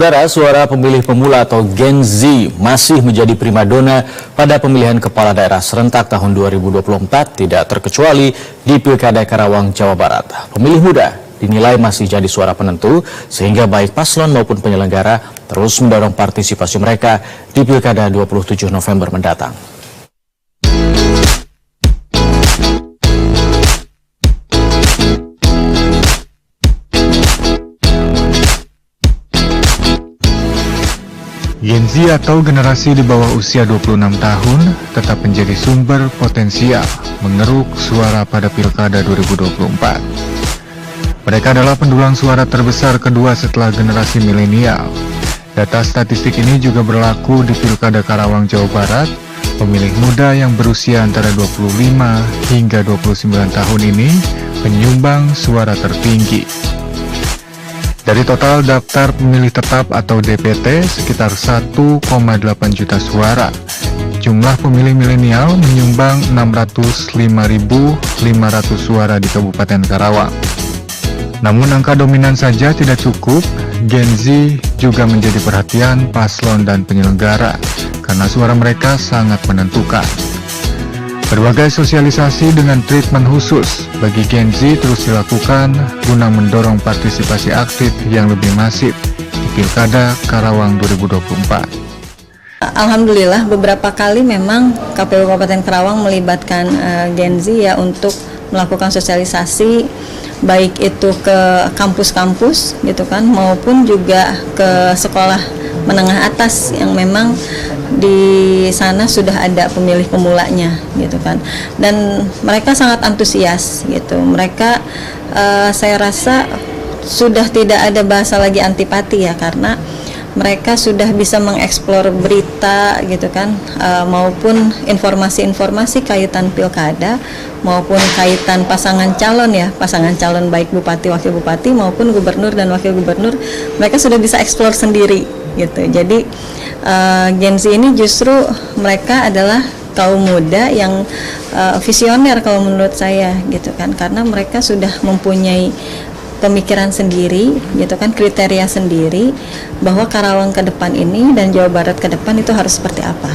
Saudara, suara pemilih pemula atau Gen Z masih menjadi primadona pada pemilihan kepala daerah serentak tahun 2024, tidak terkecuali di Pilkada Karawang, Jawa Barat. Pemilih muda dinilai masih jadi suara penentu, sehingga baik paslon maupun penyelenggara terus mendorong partisipasi mereka di Pilkada 27 November mendatang. Gen Z atau generasi di bawah usia 26 tahun tetap menjadi sumber potensial mengeruk suara pada Pilkada 2024. Mereka adalah pendulang suara terbesar kedua setelah generasi milenial. Data statistik ini juga berlaku di Pilkada Karawang, Jawa Barat. Pemilih muda yang berusia antara 25 hingga 29 tahun ini menyumbang suara tertinggi. Dari total daftar pemilih tetap atau DPT sekitar 1,8 juta suara, jumlah pemilih milenial menyumbang 605.500 suara di Kabupaten Karawang. Namun angka dominan saja tidak cukup, Gen Z juga menjadi perhatian paslon dan penyelenggara karena suara mereka sangat menentukan. Berbagai sosialisasi dengan treatment khusus bagi Gen Z terus dilakukan guna mendorong partisipasi aktif yang lebih masif di Pilkada Karawang 2024. Alhamdulillah beberapa kali memang KPU Kabupaten Karawang melibatkan Gen Z ya untuk melakukan sosialisasi, baik itu ke kampus-kampus gitu kan, maupun juga ke sekolah menengah atas yang memang di sana sudah ada pemilih pemulanya gitu kan, dan mereka sangat antusias gitu. Mereka saya rasa sudah tidak ada bahasa lagi antipati ya, karena mereka sudah bisa mengeksplor berita gitu kan, maupun informasi-informasi kaitan pilkada maupun kaitan pasangan calon ya, pasangan calon baik bupati, wakil bupati maupun gubernur dan wakil gubernur, mereka sudah bisa eksplor sendiri gitu. Jadi Gen Z ini justru mereka adalah kaum muda yang visioner kalau menurut saya gitu kan, karena mereka sudah mempunyai pemikiran sendiri gitu kan, kriteria sendiri bahwa Karawang ke depan ini dan Jawa Barat ke depan itu harus seperti apa.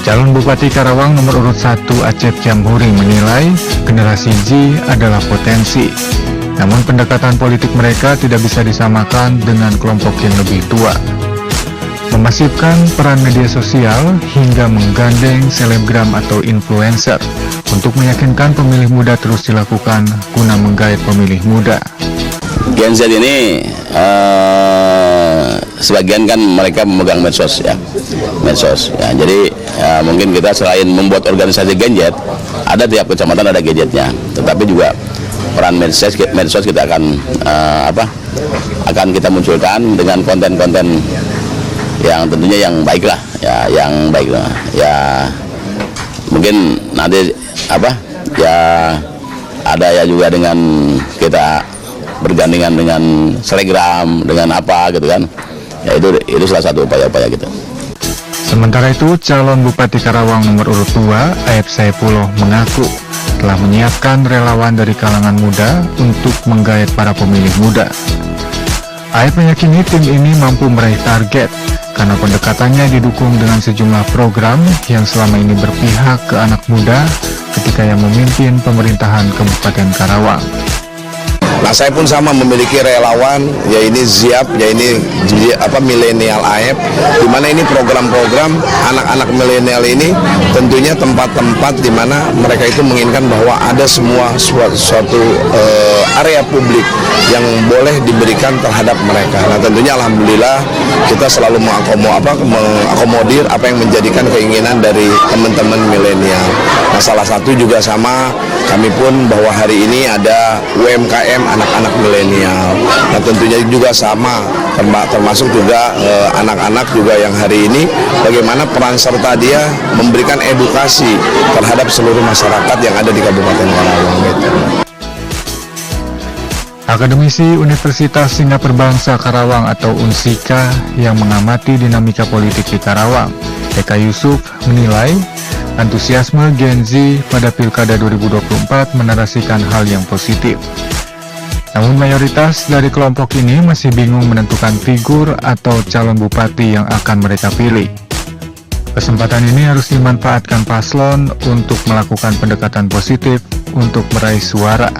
Calon Bupati Karawang nomor urut 1 Acep Jamhuri menilai generasi Z adalah potensi. Namun pendekatan politik mereka tidak bisa disamakan dengan kelompok yang lebih tua. Memasifkan peran media sosial hingga menggandeng selebgram atau influencer untuk meyakinkan pemilih muda terus dilakukan guna menggait pemilih muda. Gen Z ini sebagian kan mereka memegang medsos ya, jadi mungkin kita selain membuat organisasi Gen Z, ada tiap kecamatan ada gadgetnya, tetapi juga peran medsos kita akan kita munculkan dengan konten-konten yang tentunya yang baik lah ya, mungkin nanti ada ya juga dengan kita bergandengan dengan selebgram, dengan apa gitu kan ya, itu salah satu upaya-upaya gitu. Sementara itu, calon Bupati Karawang nomor urut 2 Aep Saipullah mengaku telah menyiapkan relawan dari kalangan muda untuk menggait para pemilih muda. Aep meyakini tim ini mampu meraih target karena pendekatannya didukung dengan sejumlah program yang selama ini berpihak ke anak muda ketika yang memimpin pemerintahan Kabupaten Karawang. Nah, saya pun sama memiliki relawan, ya ini ZIAP, ya ini milenial AEP, di mana ini program-program anak-anak milenial ini tentunya tempat-tempat di mana mereka itu menginginkan bahwa ada semua suatu area publik yang boleh diberikan terhadap mereka. Nah, tentunya alhamdulillah kita selalu mengakomodir apa yang menjadikan keinginan dari teman-teman milenial. Nah, salah satu juga sama kami pun bahwa hari ini ada UMKM anak-anak milenial. Nah, tentunya juga sama termasuk juga anak-anak juga yang hari ini bagaimana peran serta dia memberikan edukasi terhadap seluruh masyarakat yang ada di Kabupaten Karawang gitu. Akademisi Universitas Singapura Bangsa Karawang atau UNSIKA yang mengamati dinamika politik di Karawang, Eka Yusuf menilai antusiasme Gen Z pada Pilkada 2024 menarasikan hal yang positif. Namun mayoritas dari kelompok ini masih bingung menentukan figur atau calon bupati yang akan mereka pilih. Kesempatan ini harus dimanfaatkan paslon untuk melakukan pendekatan positif untuk meraih suara.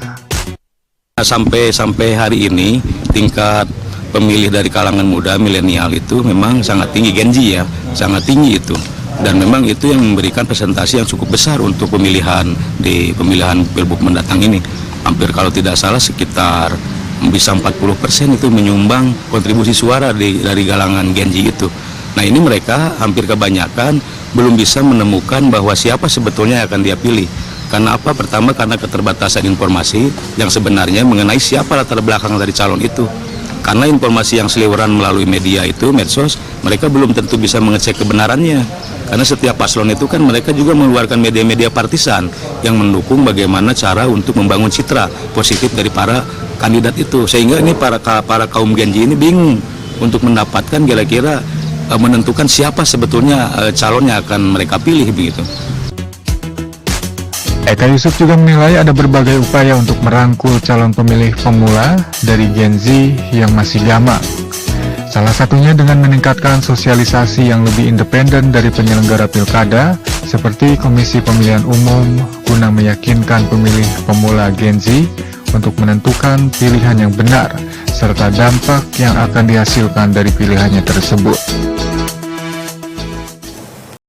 Sampai hari ini tingkat pemilih dari kalangan muda milenial itu memang sangat tinggi, Gen Z ya, sangat tinggi itu. Dan memang itu yang memberikan presentasi yang cukup besar untuk pemilihan di pemilihan Pilbub mendatang ini. Hampir kalau tidak salah sekitar bisa 40% itu menyumbang kontribusi suara dari kalangan Gen Z itu. Nah ini mereka hampir kebanyakan belum bisa menemukan bahwa siapa sebetulnya yang akan dia pilih. Karena apa? Pertama karena keterbatasan informasi yang sebenarnya mengenai siapa latar belakang dari calon itu. Karena informasi yang seliweran melalui media itu, medsos, mereka belum tentu bisa mengecek kebenarannya. Karena setiap paslon itu kan mereka juga mengeluarkan media-media partisan yang mendukung bagaimana cara untuk membangun citra positif dari para kandidat itu. Sehingga ini para kaum Gen Z ini bingung untuk mendapatkan kira-kira menentukan siapa sebetulnya calon yang akan mereka pilih begitu. Eka Yusuf juga menilai ada berbagai upaya untuk merangkul calon pemilih pemula dari Gen Z yang masih gamang. Salah satunya dengan meningkatkan sosialisasi yang lebih independen dari penyelenggara pilkada, seperti Komisi Pemilihan Umum, guna meyakinkan pemilih pemula Gen Z untuk menentukan pilihan yang benar, serta dampak yang akan dihasilkan dari pilihannya tersebut.